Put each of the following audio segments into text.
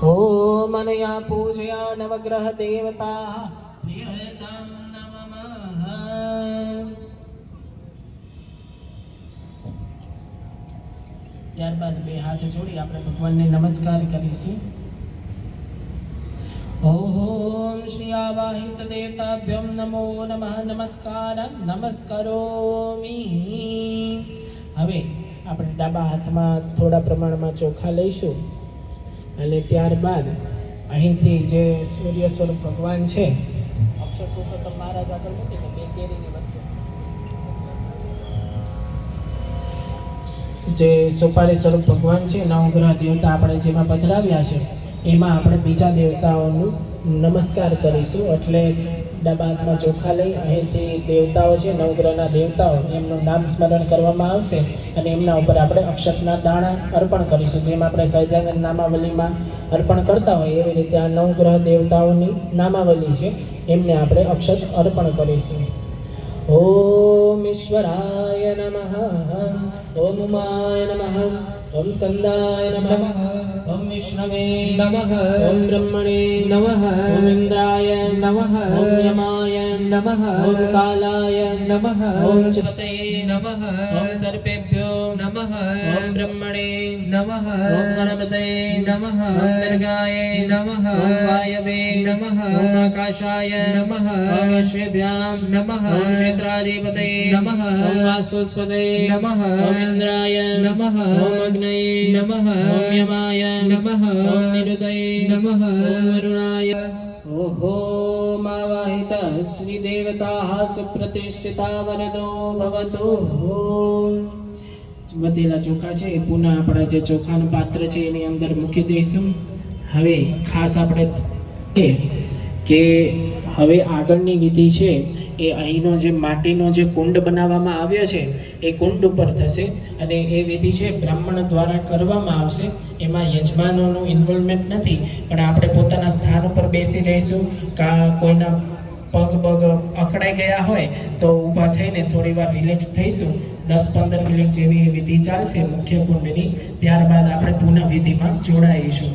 ओम अनया पूजया नवग्रह देवता प्रियतां नमः। ત્યારબાદ બે હાથ જોડી આપણે ભગવાનને નમસ્કાર કરીશું। ओम श्री आवाहित देवताभ्यं नमो नमः। नमस्कार नमस्करोमि। હવે આપણે ડાબા હાથમાં થોડા પ્રમાણમાં ચોખા લઈશું અને ત્યારબાદ અહીંથી જે સૂર્ય સ્વરૂપ ભગવાન છે અક્ષર પુરુષોત્તમ મહારાજ આગળ મૂકીને બે કેરીની વચ્ચે જે સોપારી સ્વરૂપ ભગવાન છે નવગ્રહ દેવતા આપણે જેમાં પધરાવ્યા છે એમાં આપણે બીજા દેવતાઓનું નમસ્કાર કરીશું। એટલે ડાબા હાથમાં ચોખા લઈ અહીંથી દેવતાઓ છે નવગ્રહના દેવતાઓ એમનું નામ સ્મરણ કરવામાં આવશે અને એમના ઉપર આપણે અક્ષતના દાણા અર્પણ કરીશું। જેમ આપણે સહજાનંદ નામાવલીમાં અર્પણ કરતા હોય એવી રીતે આ નવગ્રહ દેવતાઓની નામાવલી છે એમને આપણે અક્ષત અર્પણ કરીશું। ओम ईश्वराय नमः। ओम उमाय नमः। ओम स्कंदाय नमः। ओम विष्णवे नमः। ओम ब्रह्मणे नमः। ओम इंद्राय नमः। ओम यमाय नमः। ओम कालाय नमः। ओम चपते नमः। ओम सर्पेभ्यो नमः। ओम ब्रह्मणे नमः। ओम गणपते नमः। ओम दुर्गाय नमः। ओम वायवे नमः। ओम आकाशाय नमः। ओम अश्वेभ्यां नमः। ओम क्षेत्राधिपते नमः। ओम वास्तुस्पते नमः। ओम इंद्राय नमः। ओम अग्नये नमः। ओम यमाय नमः। ओम निरुतये नमः। ओम वरुणाय ओहो मावाहित श्री देवताः सुप्रतिष्ठिता वरदो भवतु। વધેલા ચોખા છે એ પુનઃ આપણા જે ચોખાનું પાત્ર છે એની અંદર મૂકી દઈશું। હવે ખાસ આપણે કે હવે આગળની વિધિ છે એ અહીંનો જે માટીનો જે કુંડ બનાવવામાં આવ્યો છે એ કુંડ ઉપર થશે અને એ વિધિ છે બ્રાહ્મણ દ્વારા કરવામાં આવશે। એમાં યજમાનોનું ઇન્વોલ્વમેન્ટ નથી પણ આપણે પોતાના સ્થાન ઉપર બેસી રહીશું। કોઈના પગ અકળાઈ ગયા હોય તો ઊભા થઈને થોડી વાર રિલેક્સ થઈશું। 10-15 મિનિટ જેવી વિધિ ચાલશે મુખ્ય કુંડની। ત્યારબાદ આપણે પુનઃ વિધિમાં જોડાઈશું।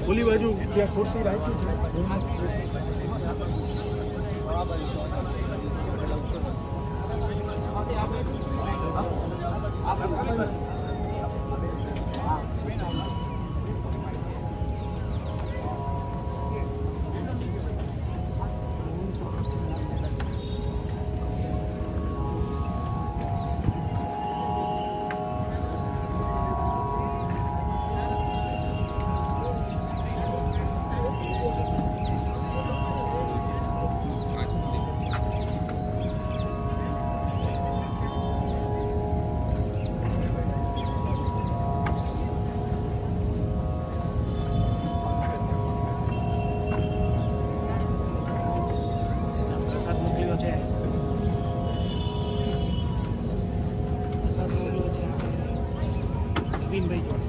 ઓલી બાજુ ત્યાં ખુરશી રાખી છે। પ્રસાદ મોકલ્યો છે. પ્રસાદ મોકલ્યો છે નવીનભાઈ જોડે.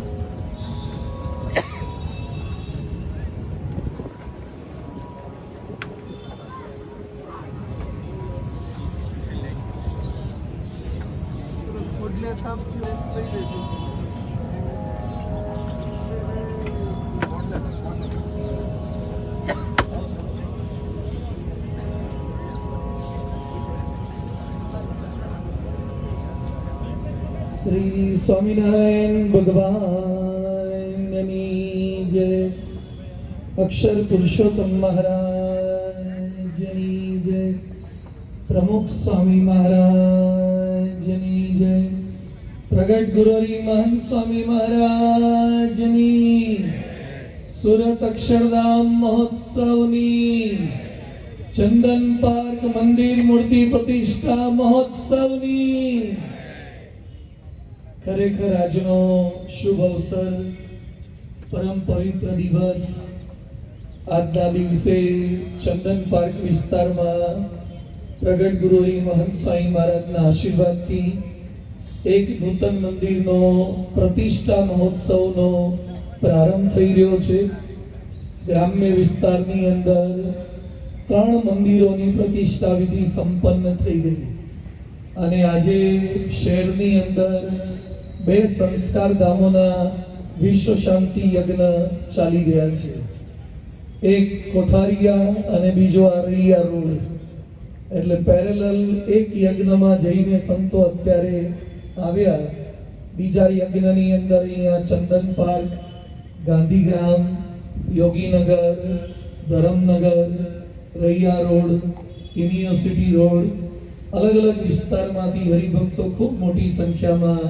શ્રી સ્વામિનારાયણ ભગવાનની જય. અક્ષર પુરુષોત્તમ મહારાજની જય. પ્રમુખ સ્વામી મહારાજની જય. પ્રગટ ગુરુરી મહંત સ્વામી મહારાજની. સુરત અક્ષરધામ મહોત્સવની, ચંદન પાર્ક મંદિર મૂર્તિ પ્રતિષ્ઠા મહોત્સવની ખરેખર આજનો શુભ અવસર, પરમ પવિત્ર દિવસ. આજના દિવસે ચંદન પાર્ક વિસ્તારમાં પ્રગટ ગુરુરી મહંત સ્વામી મહારાજના આશીર્વાદથી એક નૂતન મંદિરનો પ્રતિષ્ઠા મહોત્સવનો પ્રારંભ થઈ રહ્યો છે. ગ્રામ્ય વિસ્તારની અંદર 3 મંદિરોની પ્રતિષ્ઠા વિધિ સંપન્ન થઈ ગઈ અને આજે શહેરની અંદર 2 સંસ્કાર ધામોના વિશ્વ શાંતિ યજ્ઞ ચાલી રહ્યા છે. એક કોઠારિયા અને બીજો આરૈયા રોડ. એટલે પેરેલલ એક યજ્ઞમાં જઈને સંતો અત્યારે આવ્યા. બીજા યજ્ઞની અંદર અહીંયા Chandan park, Gandhigram, Yoginagar, Dharamnagar, Raiya road, university road, અલગ અલગ વિસ્તારમાંથી હરિભક્તો ખૂબ મોટી સંખ્યામાં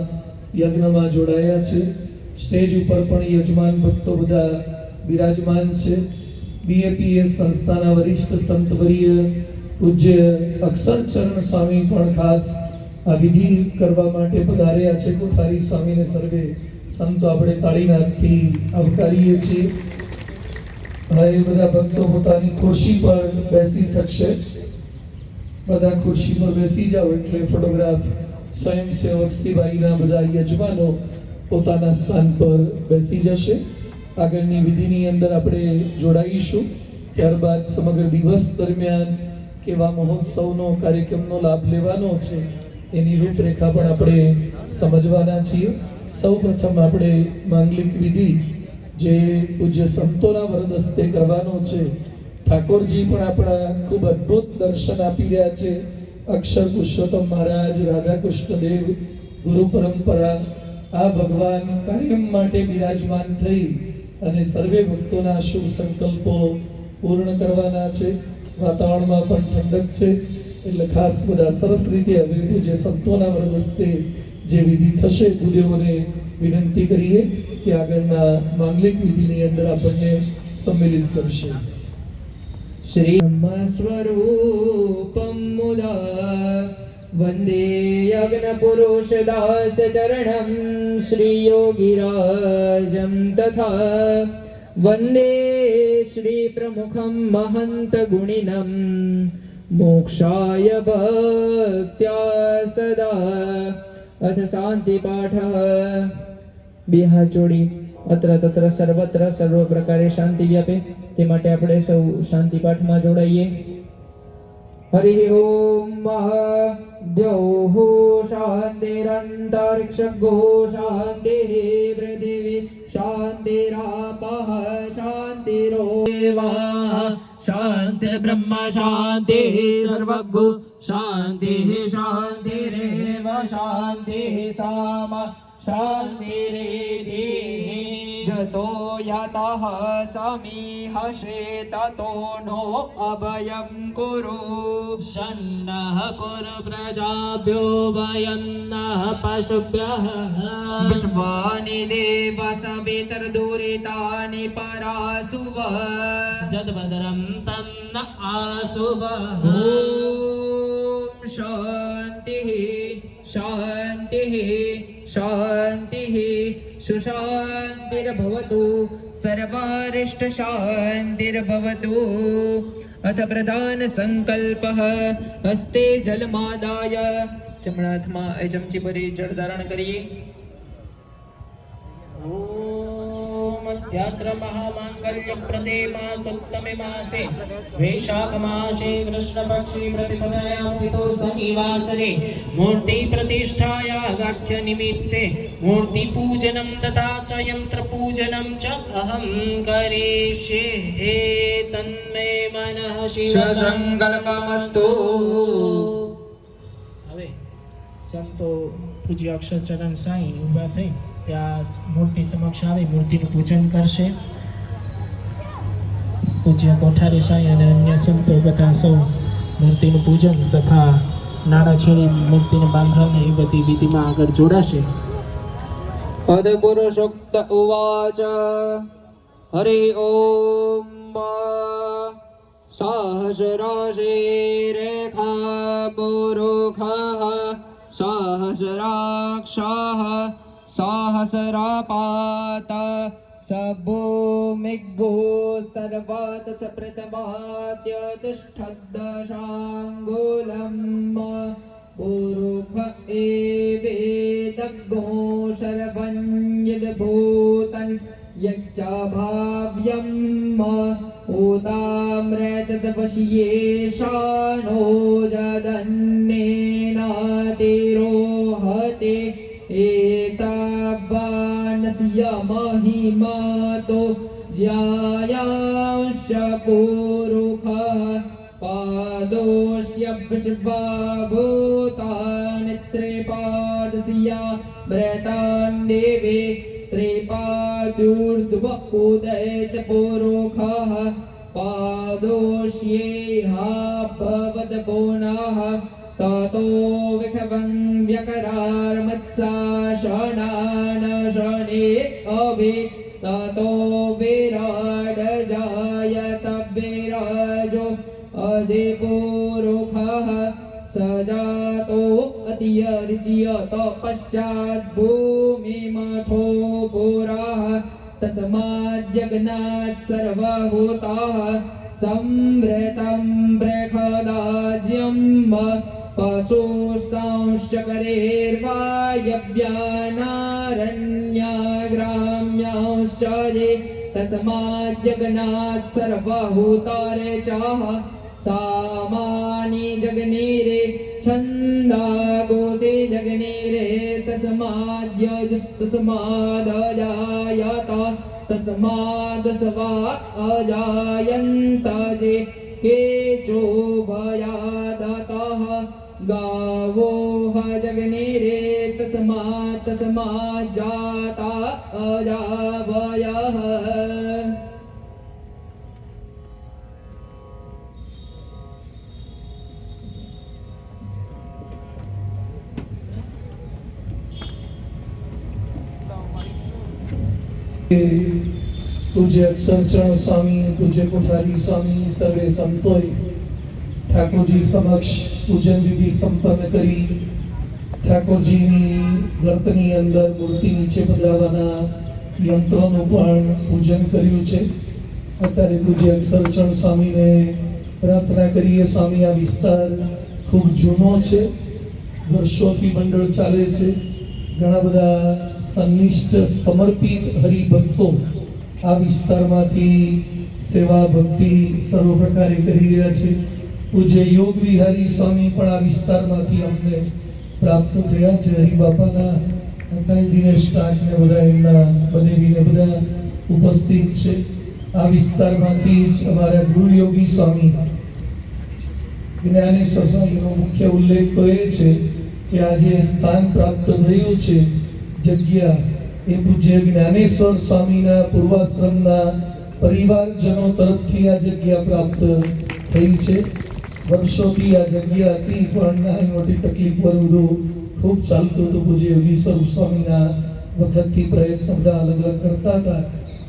યજ્ઞમાં જોડાયા છે. સ્ટેજ ઉપર પણ યજમાન ભક્તો બધા બિરાજમાન છે. બીએપીએસ સંસ્થાના વરિષ્ઠ સંતવરીય પૂજ્ય અક્ષરચરણ સ્વામી પણ ખાસ આ વિધિ કરવા માટે પધાર્યા છે. કોઠારી સ્વામીને સર્વે સંતો આપણે તાળીના હાથથી આવકારીએ છીએ. હવે બધા ભક્તો પોતાની ખુરશી પર બેસી શકશે. બધા ખુરશી પર બેસી જાઓ એટલે ફોટોગ્રાફ સ્વયંસેવક સિવાયના બધા યજમાનો પોતાના સ્થાન પર બેસી જશે. આગળની વિધિની અંદર આપણે જોડાઈશું. ત્યારબાદ સમગ્ર દિવસ દરમિયાન કેવા મહોત્સવનો કાર્યક્રમનો લાભ લેવાનો છે એની રૂપરેખા પણ આપણે સમજવાના છીએ. સૌપ્રથમ આપણે માંગલિક વિધિ જે પૂજ્ય સંતોના વરદ હસ્તે કરવાનો છે. ઠાકોરજી પણ આપણા ખૂબ અદ્ભુત દર્શન આપી રહ્યા છે. અક્ષર પુરુષોત્તમ મહારાજ, રાધા કૃષ્ણ દેવ, ગુરુ પરંપરા, આ ભગવાન કાયમ માટે બિરાજમાન થઈ અને સર્વે ભક્તોના શુભ સંકલ્પો પૂર્ણ કરવાના છે. વાતાવરણમાં પણ ઠંડક છે એટલે ખાસ બધા સરસ રીતે હવે પૂજ્ય સંતોના વરદ હસ્તે જે વિધિ થશે, ગુરુદેવોને વિનંતી કરીએ કે આગળના માંગલિક વિધિની અંદર આપણને સંમેલિત કરશે. શ્રી સ્વરૂપમ મુદા વંદે યજ્ઞ પુરુષ દાસ ચરણમ શ્રી યોગીરાજમ તથા વંદે શ્રી પ્રમુખમ મહંત ગુણિનમ મોક્ષાય ભક્ત્યા સદા. અથ શાંતિ પાઠ. બે હાથ જોડી અત્ર તત્ર સર્વત્ર સર્વ પ્રકારે શાંતિ વ્યાપે તે માટે આપણે સૌ શાંતિ પાઠમાં જોડાઈએ. હરિ ઓમ દ્યૌઃ શાંતિરંતરિક્ષગો શાંતિઃ પૃથિવી શાંતિરાપઃ શાંતિરોવા शान्तिर्ब्रह्म शान्तिः सर्वगु शान्तिः शान्तिरेव शान्तिः सामा शान्तिरेधि जतो यतः समीहसे ततो नो अभयं कुरु शन्नः कुरु प्रजाभ्यो वयन्नः पशुभ्यः विश्वानि देव सवितर्दुरितानि परासुव जद्भद्रं तन्न आसुवः ॐ शान्तिः शान्तिः शान्तिः सुशान्तिर्भवतु सर्वारिष्टशान्तिर्भवतु अथ प्रधानसङ्कल्पः हस्ते जलमादाय જમણા હાથમાં એ ચમચી ભરી જળ ધારણ કરીએ. ओम अध्यात्र महामांगल्य प्रदे मासोत्तमे मासे वैशाख मासे कृष्ण पक्षे प्रतिपदायां तिथो शनिवासरे मूर्ति प्रतिष्ठाया गाख्य निमित्ते मूर्ति पूजनं तथा च यंत्र पूजनं च अहं करिष्ये तन्मे मनः शिव સંકલ્પમસ્તુ. હવે સંતો પૂજ્ય અક્ષરચરણ સાંઈ ઊભા થઈ ત્યાં મૂર્તિ સમક્ષ આવી મૂર્તિનું પૂજન કરશે. પૂજ્ય કોઠારી સાંઈ અને અન્ય સંતો બધા સૌ મૂર્તિનું પૂજન તથા નાણાં છેડી મૂર્તિને બાંધવાની એ બધી વિધિમાં આગળ જોડાશે. અદપુરુષોક્ત ઉવાચ હરિ ઓમ સહસ્રાશિરેખા પુરુષः सहस्राक्षः सहस्रापात सभूमिगो सर्वातस प्रथमात्यतिष्ठद्दशाङ्गुलम् पुरुष एवेदग्गो सर्वं यद्भूतं यच्चाभाव्यम् उदाम्रतद्वश्येषानो जदन्नेनातिरोहते एतावानस्य महिमातो ज्यायांश पुरुषः पादोऽस्य विश्वभूतानि त्रिपादस्य व्रतान् देवे त्रिपादूर्ध्व उदयत पुरुषः पादोष्येहा भवद्गुणः ततो विखवं व्यकरार्मत्साशनान शने अभि ततो विराड जायत विराजो अधिपुरुषः सजातो अतिर्ज्यत पश्चात् भूमिमथो पुरः तस्माज्जग्नात् सर्वभूताः संवृतं बृहदाज्यं पशुस्तांश्चकरेर्वायव्यानारण्याग्राम्यांश्च ये तस्माज्जग्नात् सर्वभूतारे चाह सामानि जगनीरे छन्दागोसे जगनीरे तस्माद्यजुस्तस्मादजायत तस्मादस्वा अजायन्त जे केचो भयादतः गावो जगनीरे तस्माज्जाता अजावयः. પૂજ્ય અક્ષરચરણ સ્વામી, પૂજ્ય કોઠારી સ્વામી, સર્વે સંતોએ ઠાકોરજી સમક્ષ પૂજન વિધિ સંપન્ન કરી ઠાકોરજીની ગર્તની અંદર મૂર્તિ નીચે પધરાવવાના યંત્રોનું પણ પૂજન કર્યું છે. અત્યારે પૂજ્ય અક્ષરચરણ સ્વામીને પ્રાર્થના કરીએ. સ્વામી, આ વિસ્તાર ખૂબ જૂનો છે, વર્ષોથી મંડળ ચાલે છે. ઘણા બધા સન્નિષ્ઠ સમર્પિત હરિભક્તો આ વિસ્તારમાંથી સેવા ભક્તિ સર્વ પ્રકારે કરી રહ્યા છે. પૂજ્ય યોગ વિહારી સ્વામી પણ આ વિસ્તારમાંથી અમને પ્રાપ્ત થયા છે. હરિબાપાના અત્યારે દિનેશ ટાંક ને બધા એમના બનેવીને બધા ઉપસ્થિત છે. આ વિસ્તારમાંથી જ અમારા ગુરુ યોગી સ્વામી જ્ઞાનેશ્વર સ્વામીનો મુખ્ય ઉલ્લેખ તો એ છે કે આજે સ્થાન પ્રાપ્ત થયું છે જગ્યા એ પૂજ્ય જ્ઞાનેશ્વર સ્વામીના પૂર્વાશ્રમના પરિવારજનો તરફથી આ જગ્યા પ્રાપ્ત થઈ છે. વર્ષોથી આ જગ્યા હતી પણ નાની મોટી તકલીફ બધું ખૂબ ચાલતું હતું. પૂજ્ય યોગી સ્વરૂપ સ્વામીના વખતથી પ્રયત્ન બધા અલગ અલગ કરતા હતા.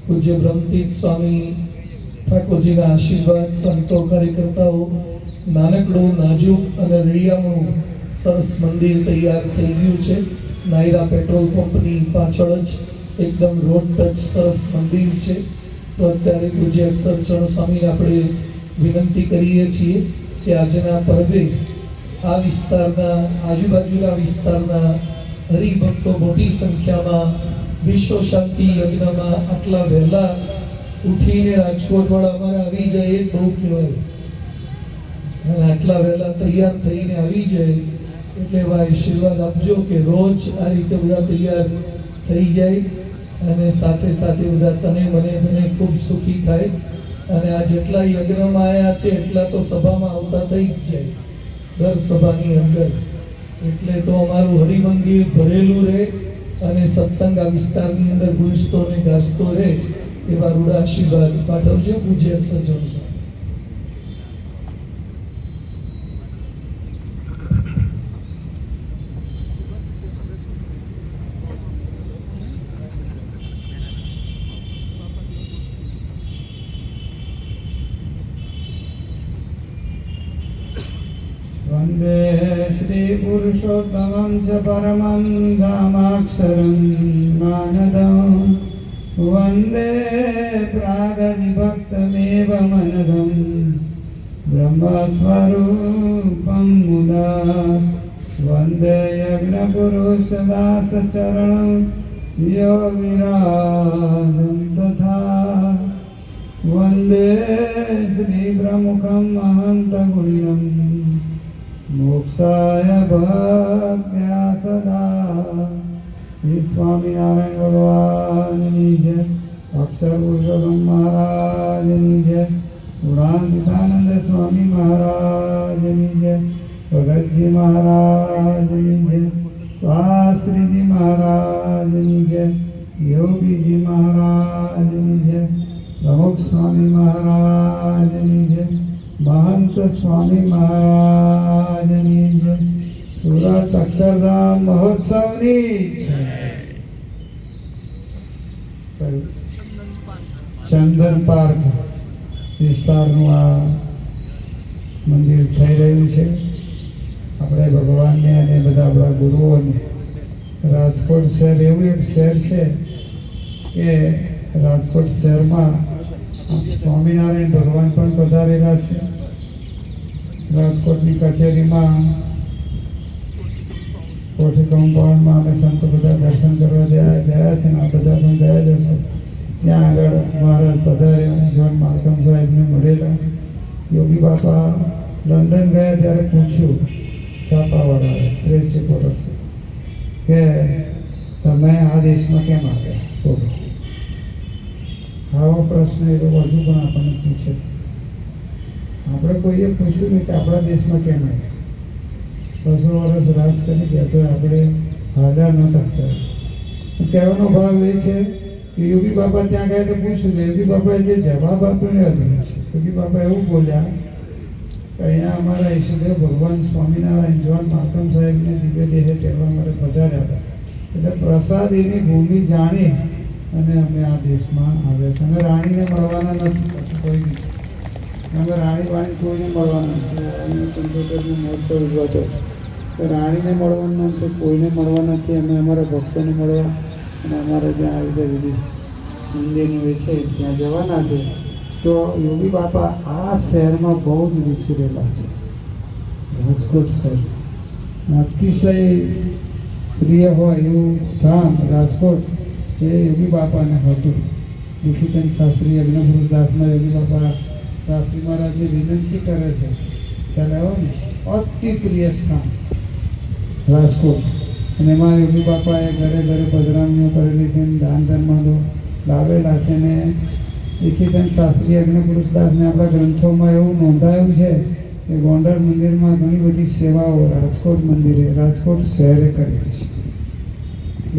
પૂજ્ય બ્રહ્મતીર્થ સ્વામી ઠાકોરજીના આશીર્વાદ, સંતો, કાર્યકર્તાઓ, નાનકડું નાજુક અને રળિયામણું સરસ મંદિર તૈયાર થઈ ગયું છે. નાયરા પેટ્રોલ પંપની પાછળ જ એકદમ રોડ ટચ સરસ મંદિર છે. તો અત્યારે પૂજ્ય અક્ષરચરણ સ્વામીને આપણે વિનંતી કરીએ છીએ કે આજના પર્વે આ વિસ્તારના, આજુબાજુના વિસ્તારના હરિભક્તો મોટી સંખ્યામાં વિશ્વ શાંતિ યજ્ઞમાં આટલા વહેલા ઉઠીને રાજકોટ વાળા અમારે આવી જાય એ બહુ કહેવાય. અને આટલા વહેલા તૈયાર થઈને આવી જાય એટલે એવા આશીર્વાદ આપજો કે રોજ આ રીતે બધા તૈયાર થઈ જાય અને સાથે સાથે બધા તને મને ખૂબ સુખી થાય. અને આ જેટલા યજ્ઞમાં આવ્યા છે એટલા તો સભામાં આવતા થઈ જ જાય દર સભાની અંદર. એટલે તો અમારું હરિમંદિર ભરેલું રહે અને સત્સંગ આ વિસ્તારની અંદર ગુંજતો ને ગાજતો રહે એવા રૂડા આશીર્વાદ પાઠવજો પૂજ્ય અક્ષરચરણ સ્વામી. वन्दे श्रीपुरुषोत्तमं च परमं धामाक्षरं मानदं वन्दे प्रागविभक्तमेव मनदं ब्रह्मस्वरूपं मुदा वन्दे यज्ञपुरुषदासचरणं योगिराजं तथा वन्दे श्रीप्रमुखं महन्तगुणिनं मोक्षाय भक्त्या सदा. श्री स्वामिनारायण भगवाननी जय. अक्षर पुरुषोत्तम महाराजनी जय. पुराणितानंद स्वामी महाराजनी जय. भगतजी महाराजनी जय. शास्त्रीजी महाराजनी जय. योगीजी महाराजनी जय. प्रमुख स्वामी महाराजनी जय. महंत स्वामी महाराजनी जय. સુરત અક્ષરધામ મહોત્સવની ચંદન પાર્ક વિસ્તારનું આ મંદિર થઈ રહ્યું છે. આપણે ભગવાનને અને બધા આપણા ગુરુઓને, રાજકોટ શહેર એવું એક શહેર છે કે રાજકોટ શહેરમાં સ્વામિનારાયણ ભગવાન પણ પધારેલા છે. રાજકોટની કચેરીમાં કોઠી કમ્પાઉન્ડમાં અમે સંતો બધા દર્શન કરવા ગયા છે ને આ બધા પણ ગયા જ હશે. ત્યાં આગળ મહારાજ પધાર્યા, જોન માર્કમ સાહેબને મળેલા. યોગી બાપા લંડન ગયા ત્યારે પૂછ્યું છાપાવાળાએ, પ્રેસ રિપોર્ટર્સે, કે તમે આ દેશમાં કેમ આવ્યા બોલો. આવો પ્રશ્ન એ લોકો હજુ પણ આપણને પૂછે છે. આપણે કોઈએ પૂછ્યું નહીં કે આપણા દેશમાં કેમ આવ્યા. 200 વર્ષ રાજ કરી ગયા તો આપણે હાજર ન કરતા. કહેવાનો ભાવ એ છે કે યોગી બાપા ત્યાં ગયા તો પૂછ્યું છે. યોગી બાપાએ જે જવાબ આપ્યો ને અધૂરું છે. યોગી બાપા એવું બોલ્યા કે અહીંયા અમારા ઈષ્ટદેવ ભગવાન સ્વામિનારાયણ જોન માર્કમ સાહેબને દિવ્ય દેહે કહેવા માટે પધાર્યા હતા. એટલે પ્રસાદીની ભૂમિ જાણી અને અમે આ દેશમાં આવ્યા છે. અને રાણીને મળવાના નથી, પછી કોઈ નહીં. અમે રાણી વાણી કોઈને મળવાના નથી. રાણીનો 75નો મહોત્સવ ઉજવાતો, રાણીને મળવાનું નથી, કોઈને મળવા નથી. અમે અમારા ભક્તોને મળવા અને અમારે જ્યાં આવી રીતે વિધિ મંદિરનું એ છે ત્યાં જવાના છે. તો યોગી બાપા આ શહેરમાં બહુ જ વિચરેલા છે. રાજકોટ શહેર અતિશય પ્રિય હોય એવું ધામ રાજકોટ એ યોગી બાપાને હતું. દીક્ષિતન શાસ્ત્રી યજ્ઞપુરુષ દાસમાં યોગી બાપા શાસ્ત્રી મહારાજની વિનંતી કરે છે ત્યારે આવો ને અતિ પ્રિય સ્થાન રાજકોટ. અને એમાં યોગી બાપાએ ઘરે ઘરે પધરામણીઓ કરેલી છે, દાન ધર્માદો લાવેલા છે ને દીક્ષિતન શાસ્ત્રી યજ્ઞપુરુષદાસને આપણા ગ્રંથોમાં એવું નોંધાયું છે કે ગોંડલ મંદિરમાં ઘણી બધી સેવાઓ રાજકોટ શહેરે કરેલી છે.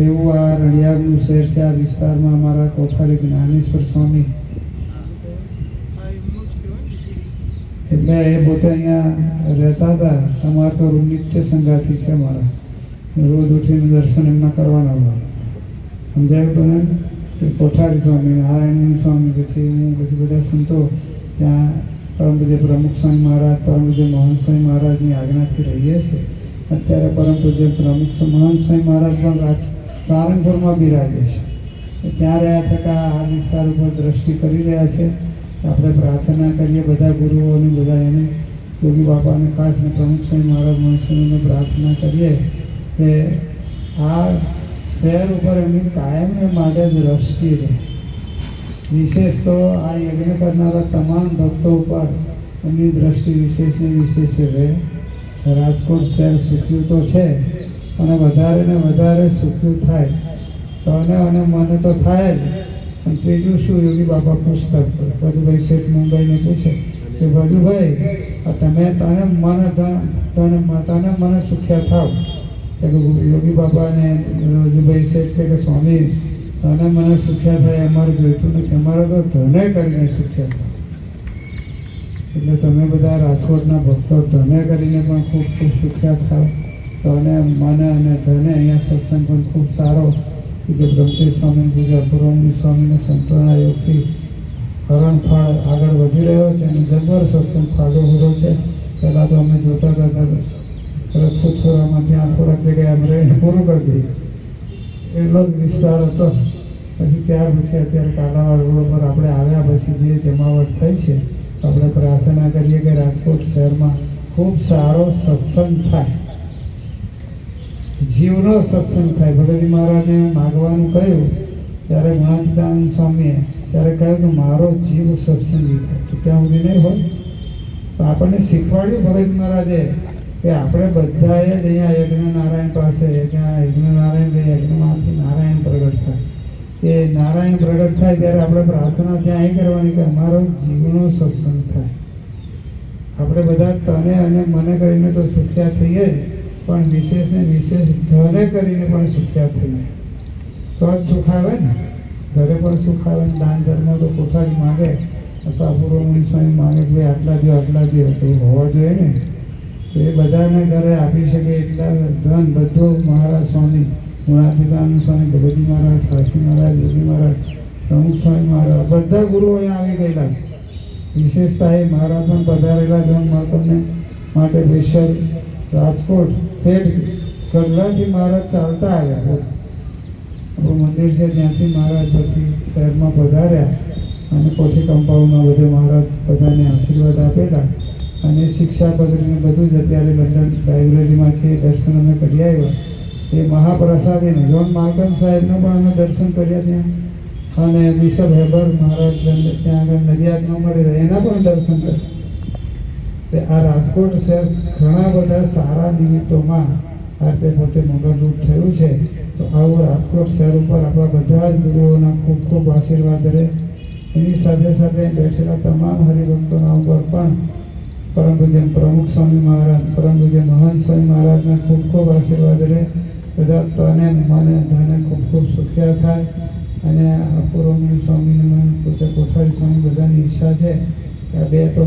એવું આ રણિયાનું શહેર છે. આ વિસ્તારમાં અમારા કોઠારી જ્ઞાનેશ્વર સ્વામી, એટલે એ પોતે અહીંયા રહેતા હતા. અમારા તો નિત્ય સંગાથી છે. અમારા રોજ ઉઠીને દર્શન એમના કરવાના અમારા. સમજાયું તમે? કોઠારી સ્વામી, નારાયણ સ્વામી, પછી બધા સંતો ત્યાં પરમ પૂજ્ય પ્રમુખ સ્વામી મહારાજ, પરમ પૂજ્ય મહંત સ્વામી મહારાજની આજ્ઞાથી રહીએ છીએ. અત્યારે પરમ પૂજ્ય પ્રમુખ મહંત સ્વામી મહારાજ પણ સારંગપુરમાં બિરાજે છે. ત્યાં રહ્યા થતાં આ વિસ્તાર ઉપર દ્રષ્ટિ કરી રહ્યા છે. આપણે પ્રાર્થના કરીએ બધા ગુરુઓને, બધા એને યોગી બાપાને ખાસ ને પ્રમુખ સ્વામી મહારાજ મહંત પ્રાર્થના કરીએ કે આ શહેર ઉપર એમની કાયમને માટે દ્રષ્ટિ રહે. વિશેષ તો આ યજ્ઞ કરનારા તમામ ભક્તો ઉપર એમની દ્રષ્ટિ વિશેષ રહે. રાજકોટ શહેર સુખ્યું તો છે, અને વધારે ને વધારે સુખ્યું થાય તો અને મને તો થાય જ. અને ત્રીજું શું, યોગી બાપા પૂછતા ભજુભાઈ શેઠ મુંબઈને પૂછે કે ભજુભાઈ તને મને સુખ્યા થાવ. યોગી બાપાને ભજુભાઈ શેઠ કે સ્વામી તને મને સુખ્યા થાય અમારે જોઈતું નથી, અમારે તો ધને કરીને સુખ્યા થાય. એટલે તમે બધા રાજકોટના ભક્તો ધને કરીને પણ ખૂબ ખૂબ સુખ્યા થાવ. તને મને અને ધને અહીંયા સત્સંગ પણ ખૂબ સારો પૂજ્ય બ્રહ્મદેવ સ્વામી, પૂજ્ય પુરોમણી સ્વામીના સંતોના યોગથી હરણફાળ આગળ વધી રહ્યો છે અને જબર સત્સંગ ફાળો ઉડો છે. પહેલાં તો અમે જોતા હતા થોડામાં ત્યાં થોડાક જગ્યાએ અમે રહીને પૂરું કરી દઈએ, એટલો જ વિસ્તાર હતો. પછી ત્યાર પછી અત્યારે કાલાવાડ રોડ પર આપણે આવ્યા પછી જે જમાવટ થઈ છે, આપણે પ્રાર્થના કરીએ કે રાજકોટ શહેરમાં ખૂબ સારો સત્સંગ થાય, જીવનો સત્સંગ થાય. ભગવતી મહારાજને માગવાનું કહ્યું ત્યારે ગુણાતીતાનંદ સ્વામીએ ત્યારે કહ્યું કે મારો જીવ સત્સંગી થાય. તો ત્યાં સુધી નહીં હોય. તો આપણને શીખવાડ્યું ભગવતી મહારાજે કે આપણે બધાએ જ અહીંયા યજ્ઞ નારાયણ પાસે, ત્યાં યજ્ઞ યજ્ઞમાંથી નારાયણ પ્રગટ થાય. એ નારાયણ પ્રગટ થાય ત્યારે આપણે પ્રાર્થના ત્યાં એ કરવાની કે અમારો જીવનો સત્સંગ થાય. આપણે બધા તને અને મને કરીને તો સુખ્યા થઈએ જ, પણ વિશેષ ને વિશેષ ધને કરીને પણ સુખ્યા થઈએ તો જ સુખ આવે ને. ઘરે પણ સુખ આવે ને. દાન ધર્મ તો કોઠારી માગે અથવા પુરોમણી સ્વામી માગે કે ભાઈ આટલા દો તો હોવા જોઈએ ને. તો એ બધાને ઘરે આપી શકે એટલા ધન બધું મહારાજ સ્વામી, ગુણાતીતાનંદ સ્વામી, ભગવતી મહારાજ, શાસ્ત્રી મહારાજ, યોગી મહારાજ, પ્રમુખ સ્વામી મહારાજ, બધા ગુરુઓ અહીંયા આવી ગયેલા છે. વિશેષતા એ મહારાજ પણ પધારેલા જન મહાત્મને માટે સ્પેશિયલ રાજકોટ ઠેઠ ગઢડાથી મહારાજ ચાલતા આવ્યા. આપણું મંદિર છે ત્યાંથી મહારાજ પછી શહેરમાં પધાર્યા અને કોઠી કમ્પાઉન્ડમાં બધે મહારાજ બધાને આશીર્વાદ આપેલા. અને શિક્ષાપત્રીને બધું જ અત્યારે લંડન લાઇબ્રેરીમાં છે, દર્શન અમે કરી આવ્યા. એ મહાપ્રસાદીને જોન માર્કમ સાહેબનું પણ અમે દર્શન કર્યા ત્યાં, અને બિશપ હેબર મહારાજ ત્યાં આગળ નડિયાદ નંબરે રહે એના પણ દર્શન કર્યા. આ રાજકોટ શહેર ઘણા બધા સારા નિમિત્તોમાં આજે પોતે મગજરૂપ થયું છે. તો આવું રાજકોટ શહેર ઉપર આપણા બધા જ ગુરુઓના ખૂબ ખૂબ આશીર્વાદ રહે. એની સાથે સાથે બેઠેલા તમામ હરિભક્તોના ઉપર પણ પરમ પૂજ્ય પ્રમુખ સ્વામી મહારાજ, પરમ પૂજ્ય મહંત સ્વામી મહારાજના ખૂબ ખૂબ આશીર્વાદ રહે. બધા તને મને ધને ખૂબ ખૂબ સુખ્યા થાય. અને પુરોમણી સ્વામીને પૂજ્ય કોઠારી સ્વામી બધાની ઈચ્છા છે કે આ બે તો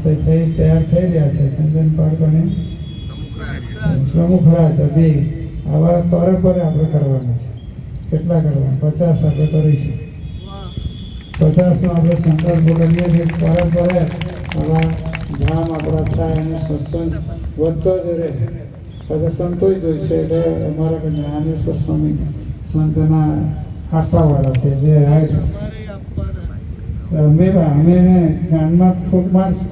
તૈયાર થઈ રહ્યા છે, ચંદન પાર્ક અને પ્રમુખરાજ. બે આવા પર આપણે કરવાના છે. કેટલા કરવાના? 50 આપણે કરીશું. 50નો આપણે સંકલ્પ કરીએ છીએ. પર આવા ધામ આપણા થાય અને સત્સંગ વધતો જ રહે. પછી સંતોષ જોઈશે એટલે અમારા જ્ઞાનેશ્વર સ્વામી સંતના આપવાવાળા છે જે અમે એને જ્ઞાનમાં ખૂબ મારશું,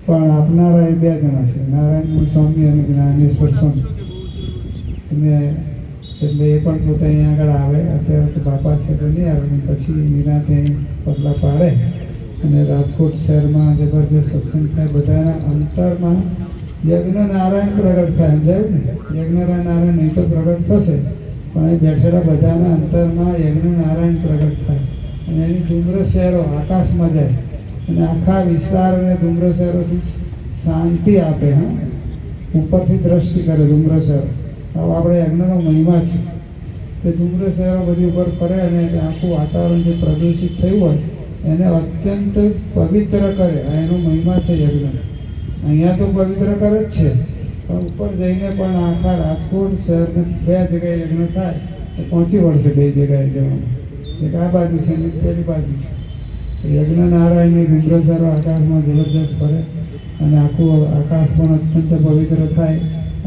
પણ આપનારા એ 2 જણા છે, નારાયણ સ્વામી અને જ્ઞાનેશ્વર સ્વામી. એટલે એ પણ પોતે અહીંયા આગળ આવે. અત્યારે તો બાપા છે તો નહીં આવે, પછી નિરાંતે પગલાં પાડે અને રાજકોટ શહેરમાં જબરદસ્ત સત્સંગ થાય. બધાના અંતરમાં યજ્ઞ નારાયણ પ્રગટ થાય. સમજાયું ને? યજ્ઞ નારાયણ નહીં તો પ્રગટ થશે, પણ એ બેઠેલા બધાના અંતરમાં યજ્ઞ નારાયણ પ્રગટ થાય. અને એની ડુંગર શહેરો આકાશમાં જાય અને આખા વિસ્તાર અને ડુંગર શહેરોથી શાંતિ આપે. હા, ઉપરથી દ્રષ્ટિ કરે ડુંગર શહેરો. આવો આપણે યજ્ઞનો મહિમા છે કે ડુંગર શહેરો બધી ઉપર કરે અને આખું વાતાવરણ જે પ્રદૂષિત થયું હોય એને અત્યંત પવિત્ર કરે. આ એનો મહિમા છે યજ્ઞ. અહીંયા તો પવિત્ર કરે જ છે, પણ ઉપર જઈને પણ આખા રાજકોટ શહેરને 2 જગ્યાએ યજ્ઞ થાય તો પહોંચી વળશે 2 જગ્યાએ જવાનું. એક આ બાજુ છે ને પેલી બાજુ છે. યજ્ઞ નારાયણની ડુંગર શહેરો આકાશમાં જબરદસ્ત ફરે અને આખું આકાશ પણ અત્યંત પવિત્ર થાય.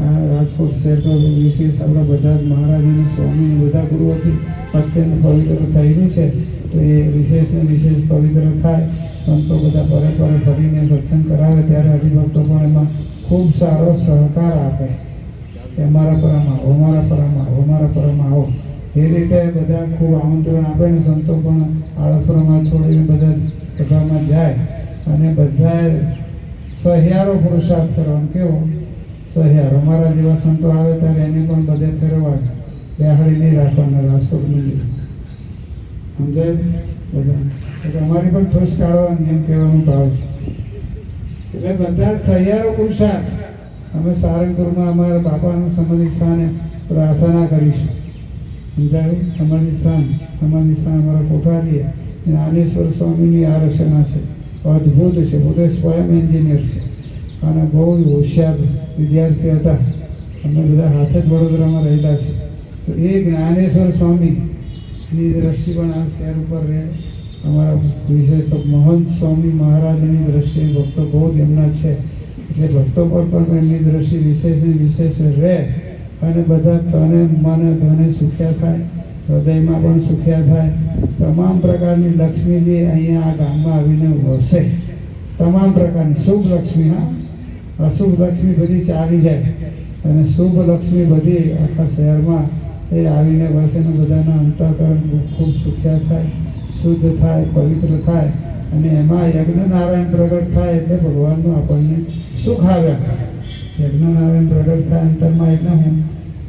આ રાજકોટ શહેર તો વિશેષ આપણા બધા જ મહારાજની સ્વામીની બધા ગુરુઓથી અત્યંત પવિત્ર થયેલું છે. તો એ વિશેષને વિશેષ પવિત્ર થાય. સંતો બધા પરે પરે ફરીને સત્સંગ કરાવે ત્યારે હરિભક્તો પણ એમાં ખૂબ સારો સહકાર આપે કે અમારા પરામાં આવો, અમારા પરામાં આવો, અમારા પરામાં આવો. એ રીતે બધા ખૂબ આમંત્રણ આપે ને સંતો પણ આળસપરામાં છોડીને બધા સભામાં જાય અને બધાએ સહિયારો પુરુષાર્થ કરવાનો. કેવો સહિયારો? અમારા જેવા સંતો આવે ત્યારે એને પણ બધે ફેરવવાના, બેહાડી નહીં રાખવાના રાજકોટ મંદિર. સમજાય બધા? એટલે અમારી પણ ઠોસ કાઢવાની એમ કહેવાનું ભાવ છે. એટલે બધા સહિયારો પુરુષાર્થ. અમે સારંગપુરમાં અમારા બાપાના સમાધિ સ્થાને પ્રાર્થના કરીશું. સમજાયું? સમાધિ સ્થાન અમારા કોઠારીએ જ્ઞાનેશ્વર સ્વામીની આ રચના છે. અદ્ભુત છે. પોતે સ્વયં એન્જિનિયર છે અને બહુ હોશિયાર વિદ્યાર્થી હતા. અમે બધા હાથે જ વડોદરામાં રહેલા છે. તો એ જ્ઞાનેશ્વર સ્વામીની દ્રષ્ટિ પણ આ શહેર ઉપર રહે. અમારા વિશેષ તો મહંત સ્વામી મહારાજની દ્રષ્ટિ ભક્તો બહુ જ એમના છે. એટલે ભક્તો પર પણ એમની દ્રષ્ટિ વિશેષ રહે અને બધા તને મને ધને સુખ્યા થાય, હૃદયમાં પણ સુખ્યા થાય. તમામ પ્રકારની લક્ષ્મીજી અહીંયા આ ગામમાં આવીને વસે. તમામ પ્રકારની શુભ લક્ષ્મી. હા, અશુભ લક્ષ્મી બધી ચાલી જાય અને શુભ લક્ષ્મી બધી આખા શહેરમાં એ આવીને વસે ને બધાના અંતઃકરણ ખૂબ સુખ્યા થાય, શુદ્ધ થાય, પવિત્ર થાય અને એમાં યજ્ઞ નારાયણ પ્રગટ થાય એટલે ભગવાનનું આપણને સુખ આવ્યા કરે. યજ્ઞ નારાયણ પ્રગટ થાય અંતરમાં એટલે હું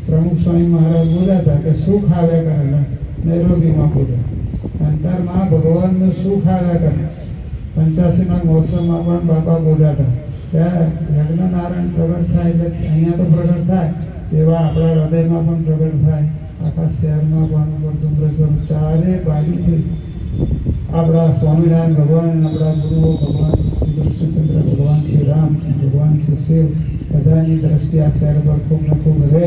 પ્રમુખ સ્વામી મહારાજ બોલ્યા હતા કે સુખ આવ્યા કરે. નૈરોબીમાં બોલ્યા અંતરમાં ભગવાનનું સુખ આવ્યા કરે. 85ના મહોત્સવમાં પણ બાપા બોલ્યા હતા ત્યાં યજ્ઞ નારાયણ પ્રગટ થાય એટલે અહીંયા તો પ્રગટ થાય એવા આપણા હૃદયમાં પણ પ્રગટ થાય. આખા શહેરમાં પણ ડુંગરેશ્વર ચારે બાજુથી આપણા સ્વામિનારાયણ ભગવાન અને આપણા ગુરુઓ ભગવાન શ્રી કૃષ્ણચંદ્ર, ભગવાન શ્રી રામ, ભગવાન શ્રી શિવ બધાની દ્રષ્ટિ આ શહેર પર ખૂબ ને ખૂબ રહે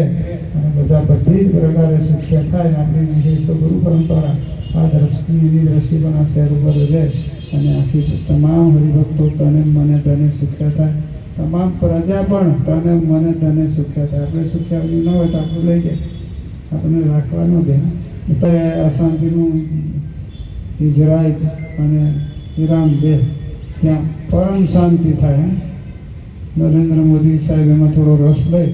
અને બધા બધી જ પ્રકારે સુખ્ય થાય. આપણી વિશેષ તો ગુરુ પરંપરા આ દ્રષ્ટિની દ્રષ્ટિ પણ આ શહેર ઉપર રહે અને આખી તમામ હરિભક્તો તને મને તને સુખ્યા થાય. તમામ પ્રજા પણ તને મને તને સુખ્યા થાય. આપણે સુખ્યા ન હોય તો આપણું લઈ જાય, આપણને રાખવાનું દે. અત્યારે અશાંતિનું ઇઝરાયલ અને ઈરાન ત્યાં પરમ શાંતિ થાય. નરેન્દ્ર મોદી સાહેબ એમાં થોડો રસ લઈ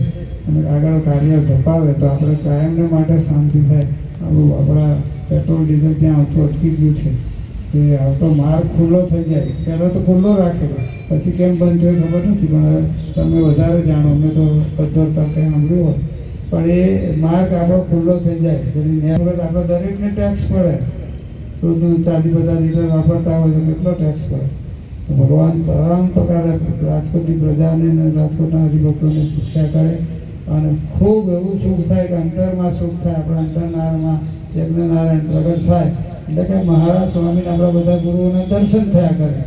અને આગળ કાર્ય ધપાવે તો આપણે કાયમને માટે શાંતિ થાય. આપણા પેટ્રોલ ડીઝલ ત્યાં આવતું અટકી ગયું છે કે આવતો માર્ગ ખુલ્લો થઈ જાય. પહેલાં તો ખુલ્લો રાખેલો, પછી કેમ બંધ થયો ખબર નથી, પણ હવે તમે વધારે જાણો. અમે તો બધો તરફ સાંભળ્યું હોય પણ એ માર્ગ આપણો ખુલ્લો થઈ જાય. પછી નેટ આપણે દરેકને ટેક્સ પડે. તો 40-50 લીટર વાપરતા હોય તો કેટલો ટેક્સ પડે? તો ભગવાન પરમ પ્રકારે રાજકોટની પ્રજાને અને રાજકોટના હરિભક્તોને સુખ્યા કરે અને ખૂબ એવું સુખ થાય કે અંતરમાં સુખ થાય. આપણા અંતરનારાયણમાં યજ્ઞનારાયણ પ્રગટ થાય એટલે કે મહારાજ સ્વામીને આપણા બધા ગુરુઓના દર્શન થયા કરે.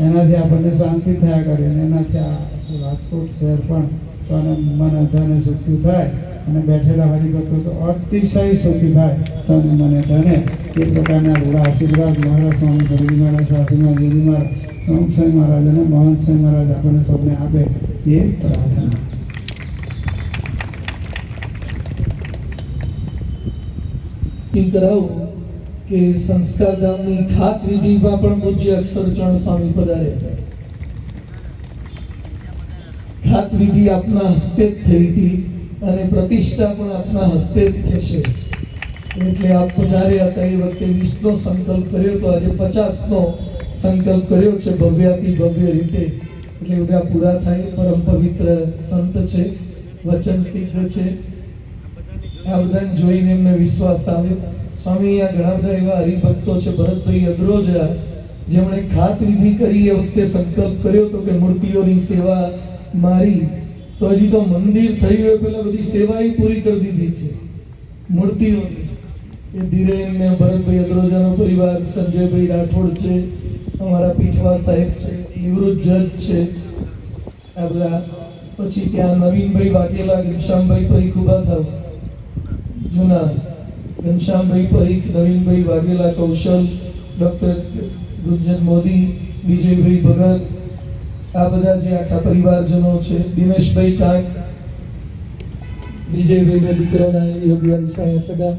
એનાથી આપણને શાંતિ થયા કરે અને એનાથી આ રાજકોટ શહેર પણ તને મને ધને સુખ્યું થાય અને બેઠેલા હરિભક્તો તો અતિશય સુખી થાય. તને મને ધને એ પ્રકારના બધા આશીર્વાદ મહારાજ સ્વામી ફરીદી મહારાજ, શાસ્ત્રીમાં જેદી મહારાજ, પ્રમુખ સ્વામી મહારાજ અને મહંત સ્વામી મહારાજ આપણને સૌને આપે એ પ્રાર્થના. કરાવું કે સંસ્કાર ધામની ખાત વિધિમાં પણ પૂજ્ય અક્ષરચરણ સ્વામી પધાર્યા. ખાત વિધિ આપના હસ્તે જ થઈ હતી અને પ્રતિષ્ઠા પણ આપના હસ્તે જ થશે. એટલે આપ પધાર્યા હતા એ વખતે 20નો સંકલ્પ કર્યો તો આજે 50નો સંકલ્પ કર્યો છે ભવ્યાતિ ભવ્ય રીતે. એટલે બધા પૂરા થાય. પરમ પવિત્ર સંત છે, વચન સિદ્ધ છે. આ બધાને જોઈને એમને વિશ્વાસ આવ્યો સ્વામી આ ઘણા બધા એવા હરિભક્તો છે, ભરતભાઈ અદ્રોજા, જેમણે ખાત વિધિ કરી એ વખતે સંકલ્પ કર્યો તો કે મૂર્તિઓની સેવા મારી, તો હજી તો મંદિર થયું હોય પેલા બધી સેવા પૂરી કરી દીધી છે મૂર્તિઓની. એ ધીરેન ને ભરતભાઈ અદ્રોજાનો પરિવાર, સંજયભાઈ રાઠોડ છે, અમારા પીઠવા સાહેબ છે, નિવૃત્ત જજ છે, આ બધા. પછી ત્યાં નવીનભાઈ વાઘેલા, ઘનશ્યામભાઈ પરીખ ઉભા થાવ, જૂના ઘનશ્યામભાઈ પરીખ, નવીનભાઈ વાઘેલા, કૌશલ, ડૉક્ટર ગુંજન મોદી, વિજયભાઈ ભગત, આ બધા જે આખા પરિવારજનો છે. દિનેશભાઈ કાંક, વિજયભાઈ બે દીકરાના યોગ્ય સાયા સગા,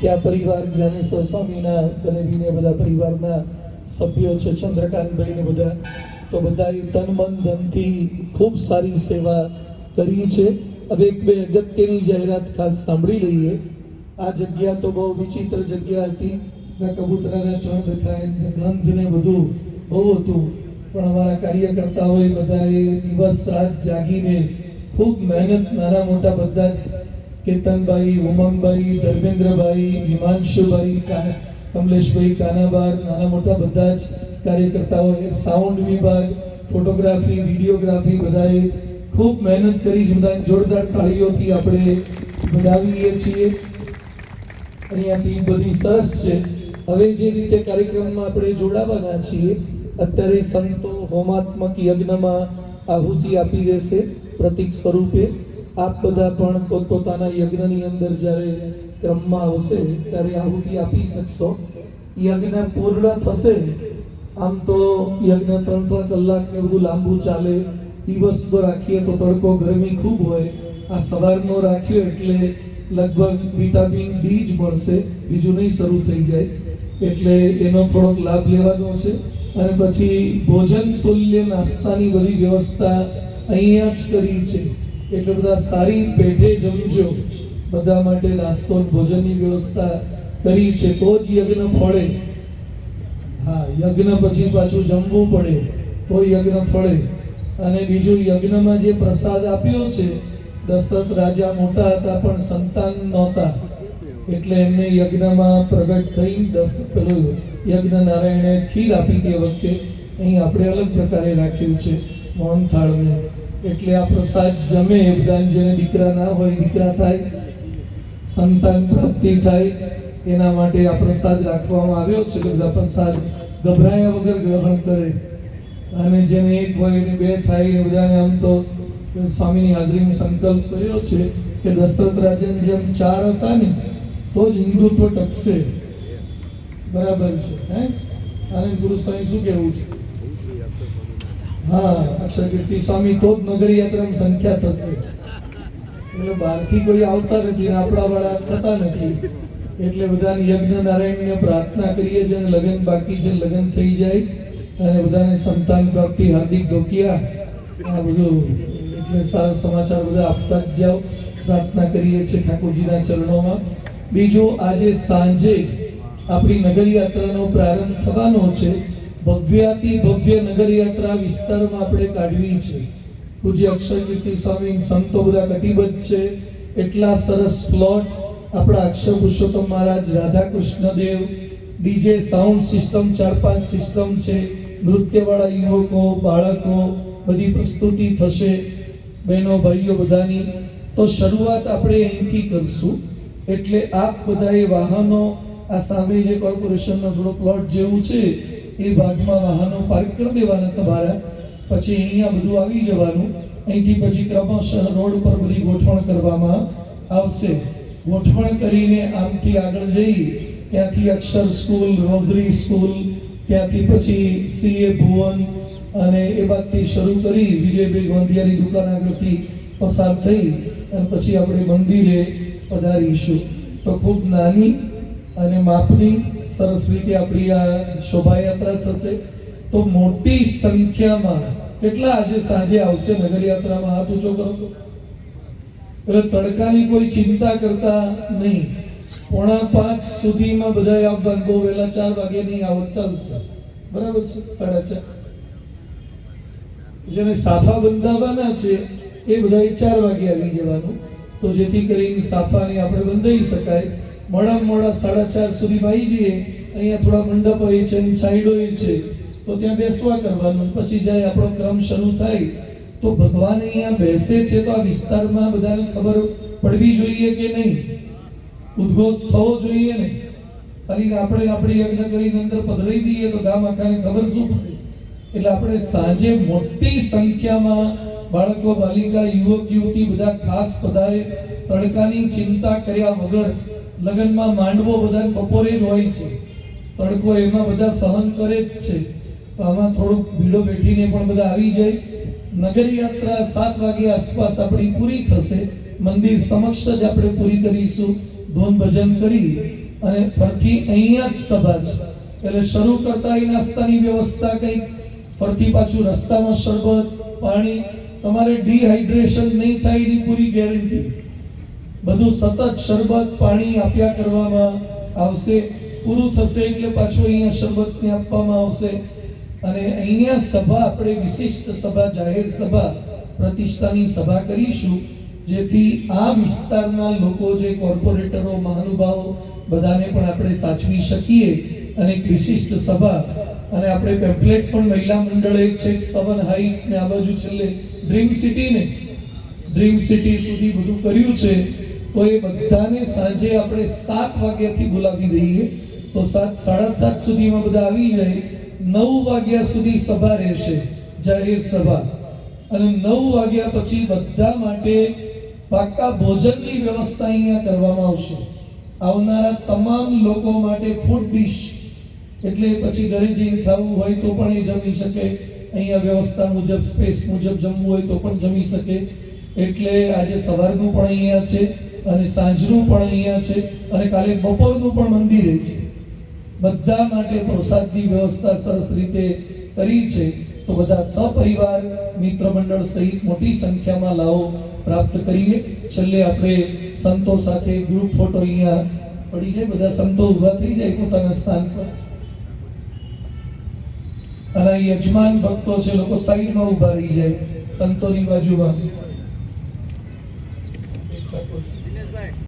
ત્યાં પરિવાર જ્ઞાનેશ્વર સ્વામીના બનેવીને બધા પરિવારના સભ્યો છે, ચંદ્રકાંતભાઈ ને બધા. તો બધાએ તન મન ધનથી ખૂબ સારી સેવા કરી છે. હવે એક બે અગત્યની જાહેરાત ખાસ સાંભળી લઈએ. આ જગ્યા તો બહુ વિચિત્ર જગ્યા હતી, કબૂતરાના ચણ દેખાય, ગંધ ને બધું બહુ હતું, પણ અમારા કાર્યકર્તાઓએ બધાએ દિવસ રાત જાગીને ખૂબ મહેનત, નાના મોટા બધા જ, કેતનભાઈ, ઉમંગભાઈ, ધર્મેન્દ્રભાઈ, હિમાંશુભાઈ, કમલેશભાઈ, કાનાબાર, નાના મોટા બધા જ કાર્યકર્તાઓએ, સાઉન્ડ વિભાગ, ફોટોગ્રાફી, વિડીયોગ્રાફી, બધાએ ખૂબ મહેનત કરી છે. બધા જોરદાર તાળીઓથી આપણે વધાવીએ છીએ. અહીંયાથી બધી સરસ છે. હવે જે રીતે કાર્યક્રમમાં આપણે જોડાવાના છીએ, અત્યારે સંતો હોમાત્મક યજ્ઞમાં આહુતિ આપી દેશે પ્રતીક સ્વરૂપે. આપ બધા પણ પોતપોતાના યજ્ઞની અંદર જ્યારે ક્રમમાં આવશે ત્યારે આહુતિ આપી શકશો. યજ્ઞ પૂર્ણ થશે. આમ તો યજ્ઞ 3-3 કલાક ને બધું લાંબુ ચાલે. દિવસ તો રાખીએ તો તડકો ગરમી ખૂબ હોય. આ સવારનો રાખ્યો એટલે લગભગ વિટામિન ડી જ મળશે, બીજું નહીં શરૂ થઈ જાય, એટલે એનો થોડોક લાભ લેવાનો છે. અને પછી ભોજન તુલ્ય નાસ્તાની બધી વ્યવસ્થા અહીંયા જ કરી છે, એટલે બધા સારી પેટે જમજો. બધા માટે નાસ્તો ભોજનની વ્યવસ્થા કરી છે, તો જ યજ્ઞ ફળે. હા, યજ્ઞ પછી પાછું જમવું પડે તો યજ્ઞ ફળે. અને બીજું, યજ્ઞમાં જે પ્રસાદ આપ્યો છે, દશરથ રાજા મોટા હતા પણ સંતાન નહોતા, એટલે એમને યજ્ઞમાં પ્રગટ થઈ પેલું યજ્ઞ નારાયણે ખીર આપી તે વખતે. અહીં આપણે અલગ પ્રકારે રાખ્યું છે મોહનથાળને, એટલે આ પ્રસાદ જમે એ બધા, જેને દીકરા ના હોય દીકરા થાય, સંતાન પ્રાપ્તિ થાય, એના માટે આ પ્રસાદ રાખવામાં આવ્યો છે. બધા પ્રસાદ ગભરાયા વગર ગ્રહણ કરે, અને જેને એક હોય ને બે થાય ને બધાને. આમ તો સ્વામીની હાજરીનો સંકલ્પ કર્યો છે કે દશરથ રાજાની જેમ 4 હતા ને તો જ હિન્દુત્વ ટકશે. બરાબર છે હે? અને ગુરુ સ્વામી શું કહેવું છે? હા, અક્ષર કીર્તિ સ્વામી તો જ નગર યાત્રાની સંખ્યા થશે. એટલે બહારથી કોઈ આવતા નથી ને આપણા વાળા થતા નથી, એટલે બધાને યજ્ઞ નારાયણને પ્રાર્થના કરીએ છીએ. અને લગ્ન બાકી છે, લગ્ન થઈ જાય અને બધાને સંતાન પ્રાપ્તિ, હાર્દિક ધોકિયા, આ બધું એટલે સારા સમાચાર બધા આપતા જ જાઓ. પ્રાર્થના કરીએ છીએ ઠાકોરજીના ચરણોમાં. બીજું, આજે સાંજે આપણી નગર યાત્રાનો પ્રારંભ થવાનો છે. ભવ્યાતિ ભવ્ય નગર યાત્રા વિસ્તારમાં આપણે કાઢવી છે. પૂજ્ય અક્ષર કીર્તિ સ્વામી, સંતો બધા કટિબદ્ધ છે. એટલા સરસ પ્લોટ આપણા Akshar Purushottam Maharaj, Radha Krishnadev, DJ sound system 4-5 system છે. નૃત્યવાળા યુવકો, બાળકો, બધી પ્રસ્તુતિ થશે, બહેનો ભાઈઓ બધાની. તો શરૂઆત આપણે અહીંથી કરશું. એટલે આપ બધાએ વાહનો, આ સામે જે કોર્પોરેશનનો થોડો પ્લોટ જેવું છે એ ભાગમાં વાહનો પાર્ક કરી દેવાના તમારા. પછી અહીંયા બધું આવી જવાનું. અહીંથી પછી ક્રમશઃ રોડ પર બધી ગોઠવણ કરવામાં આવશે. ગોઠવણ કરીને આમથી આગળ જઈ, ત્યાંથી અક્ષર સ્કૂલ, રોઝરી સ્કૂલ, ત્યાંથી પછી સીએ ભુવન, અને એ બાદથી શરૂ કરી વિજયભાઈ ગોંધિયાની દુકાન આગળથી પસાર થઈ અને પછી આપણે મંદિરે પધારીશું. તો ખૂબ નાની અને માપની સરસ રીતે આપણી આ શોભાયાત્રા થશે. તો મોટી સંખ્યામાં કેટલા આજે સાંજે આવશે નગર યાત્રામાં? હાથ ઊંચો કરો. એટલે તડકાની કોઈ ચિંતા કરતા નહીં. 4:45 સુધીમાં બધા આવવાનું. બહુ વહેલા 4 વાગે નહીં આવો, ચાલશે. બરાબર છે? 4:30. જેને સાફા બંધાવાના છે એ બધા 4 વાગે આવી જવાનું, તો જેથી કરીને સાફાને આપણે બંધાઈ શકાય. મોડા 4:30 સુધી આવી જઈએ, અહીંયા થોડા મંડપો છે અને સાઈડો છે, તો ત્યાં બેસવા કરવાનું, પછી જાય આપણો ક્રમ શરૂ થાય. તો ભગવાન અહીંયા બેસે છે તો આ વિસ્તારમાં બધાને ખબર પડવી જોઈએ કે નહીં? ઉદ્ઘોષ થવો જોઈએ ને? ખાલી આપણે આપણી યજ્ઞ કરીને અંદર પધરાઈ દઈએ તો ગામ આખાને ખબર શું પડે? એટલે આપણે સાંજે મોટી સંખ્યામાં બાળકો, બાલિકા, યુવક, યુવતી બધા ખાસ પધારે. તડકાની ચિંતા કર્યા વગર લગ્નમાં માંડવો બધા બપોરે જ હોય છે, તડકો એમાં બધા સહન કરે જ છે. તો આમાં થોડુંક ભીડો બેઠીને પણ બધા આવી જાય. નગર યાત્રા 7 વાગ્યા આસપાસ આપણી પૂરી થશે. મંદિર સમક્ષ જ આપણે પૂરી કરીશું, ધૂન ભજન કરી અને ફરતી અહીંયા જ સભા છે. એટલે શરૂ કરતા એ નાસ્તાની વ્યવસ્થા કંઈક, ફરતી પાછું રસ્તામાં શરબત, પાણી, તમારે ડિહાઇડ્રેશન નહીં થાય એની પૂરી ગેરંટી. બધું સતત શરબત, પાણી આપ્યા કરવામાં આવશે. પૂરું થશે એટલે પાછું અહીંયા શરબતને આપવામાં આવશે. અને અહીંયા સભા આપણે વિશિષ્ટ સભા, જાહેર સભા, પ્રતિષ્ઠાની સભા કરીશું, જેથી આ વિસ્તારના લોકો, જે કોર્પોરેટરો, મહાનુભાવો, બધાને પણ આપણે સાચવી શકીએ. અને એક વિશિષ્ટ સભા, અને આપણે પેમ્પલેટ પણ મહિલા મંડળે છેક 7 હાઈટ ને આ બાજુ છેલ્લે ડ્રીમ સિટી સુધી બધું કર્યું છે. તો એ બધાને સાંજે આપણે 7 વાગ્યાથી બોલાવી દઈએ, તો 7:30 સુધીમાં બધા આવી જાય. 9 વાગ્યા સુધી સભા રહેશે, જાહેર સભા. અને 9 વાગ્યા પછી બધા માટે પાકા ભોજનની વ્યવસ્થા અહીંયા કરવામાં આવશે. આવનારા તમામ લોકો માટે ફૂડ ડીશ, એટલે પછી ઘરે જઈને ખાવું હોય તો પણ એ જમી શકે. અહીંયા વ્યવસ્થા મુજબ, સ્પેસ મુજબ જમવું હોય તો પણ જમી શકે. એટલે આજે સવારનું પણ અહીંયા છે અને સાંજનું પણ અહીંયા છે અને કાલે બપોરનું પણ મંદિરે છે. બધા માટે પ્રસાદની વ્યવસ્થા સરસ રીતે કરી છે. તો બધા સપરિવાર, મિત્ર મંડળ સહિત મોટી સંખ્યામાં લાવો પ્રાપ્ત કરીએ. છેલ્લે આપણે સંતો સાથે ગ્રુપ ફોટો અહીંયા પડી જાય, બધા સંતો ઊભા થઈ જાય પોતાના સ્થાન પર. અને યજમાન ભક્તો છે, લોકો સાઈડમાં ઊભા રહી જાય સંતોની બાજુમાં.